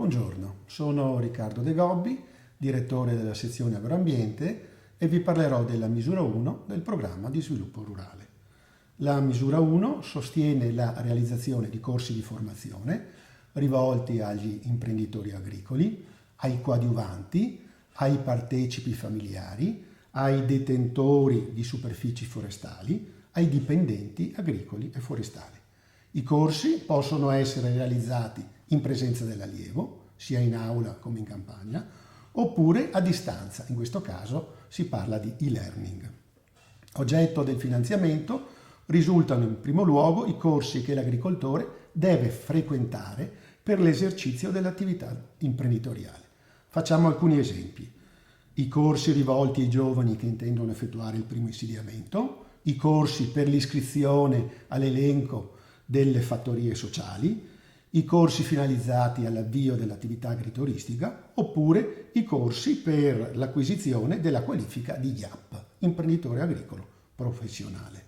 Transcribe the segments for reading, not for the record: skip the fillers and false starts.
Buongiorno, sono Riccardo De Gobbi, direttore della sezione Agroambiente e vi parlerò della misura 1 del programma di sviluppo rurale. La misura 1 sostiene la realizzazione di corsi di formazione rivolti agli imprenditori agricoli, ai coadiuvanti, ai partecipi familiari, ai detentori di superfici forestali, ai dipendenti agricoli e forestali. I corsi possono essere realizzati in presenza dell'allievo, sia in aula come in campagna, oppure a distanza, in questo caso si parla di e-learning. Oggetto del finanziamento risultano in primo luogo i corsi che l'agricoltore deve frequentare per l'esercizio dell'attività imprenditoriale. Facciamo alcuni esempi. I corsi rivolti ai giovani che intendono effettuare il primo insediamento, i corsi per l'iscrizione all'elenco delle fattorie sociali, i corsi finalizzati all'avvio dell'attività agrituristica oppure i corsi per l'acquisizione della qualifica di IAP, imprenditore agricolo professionale.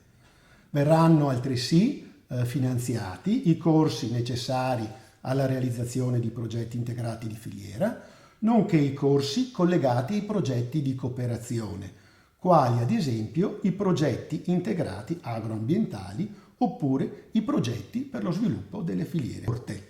Verranno altresì finanziati i corsi necessari alla realizzazione di progetti integrati di filiera, nonché i corsi collegati ai progetti di cooperazione, quali ad esempio i progetti integrati agroambientali oppure i progetti per lo sviluppo delle filiere corte.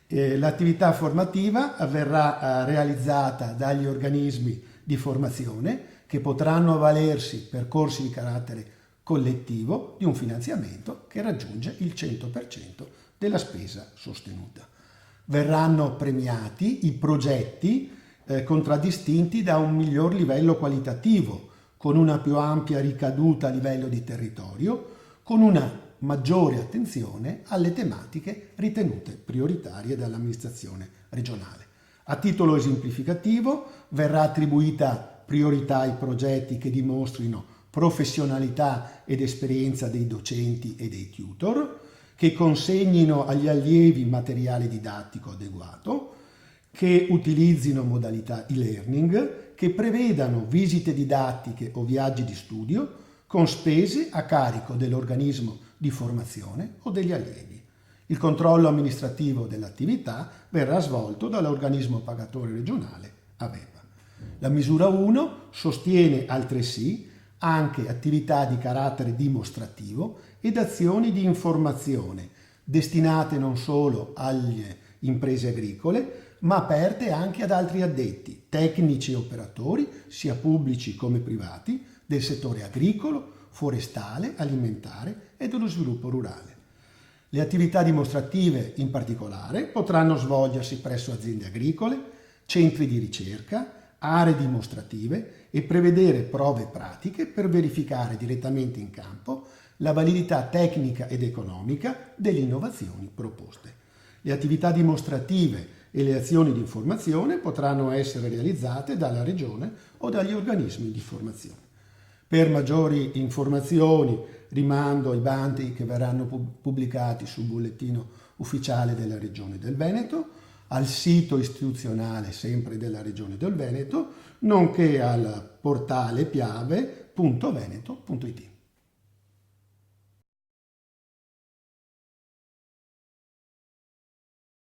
L'attività formativa verrà realizzata dagli organismi di formazione che potranno avvalersi per corsi di carattere collettivo di un finanziamento che raggiunge il 100% della spesa sostenuta. Verranno premiati i progetti contraddistinti da un miglior livello qualitativo, con una più ampia ricaduta a livello di territorio, con una maggiore attenzione alle tematiche ritenute prioritarie dall'amministrazione regionale. A titolo esemplificativo verrà attribuita priorità ai progetti che dimostrino professionalità ed esperienza dei docenti e dei tutor, che consegnino agli allievi materiale didattico adeguato, che utilizzino modalità e-learning, che prevedano visite didattiche o viaggi di studio con spese a carico dell'organismo di formazione o degli allievi. Il controllo amministrativo dell'attività verrà svolto dall'organismo pagatore regionale AVEPA. La misura 1 sostiene altresì anche attività di carattere dimostrativo ed azioni di informazione destinate non solo alle imprese agricole, ma aperte anche ad altri addetti, tecnici e operatori, sia pubblici come privati, del settore agricolo, forestale, alimentare e dello sviluppo rurale. Le attività dimostrative, in particolare, potranno svolgersi presso aziende agricole, centri di ricerca, aree dimostrative e prevedere prove pratiche per verificare direttamente in campo la validità tecnica ed economica delle innovazioni proposte. Le attività dimostrative e le azioni di informazione potranno essere realizzate dalla Regione o dagli organismi di formazione. Per maggiori informazioni rimando ai bandi che verranno pubblicati sul bollettino ufficiale della Regione del Veneto, al sito istituzionale sempre della Regione del Veneto, nonché al portale piave.veneto.it.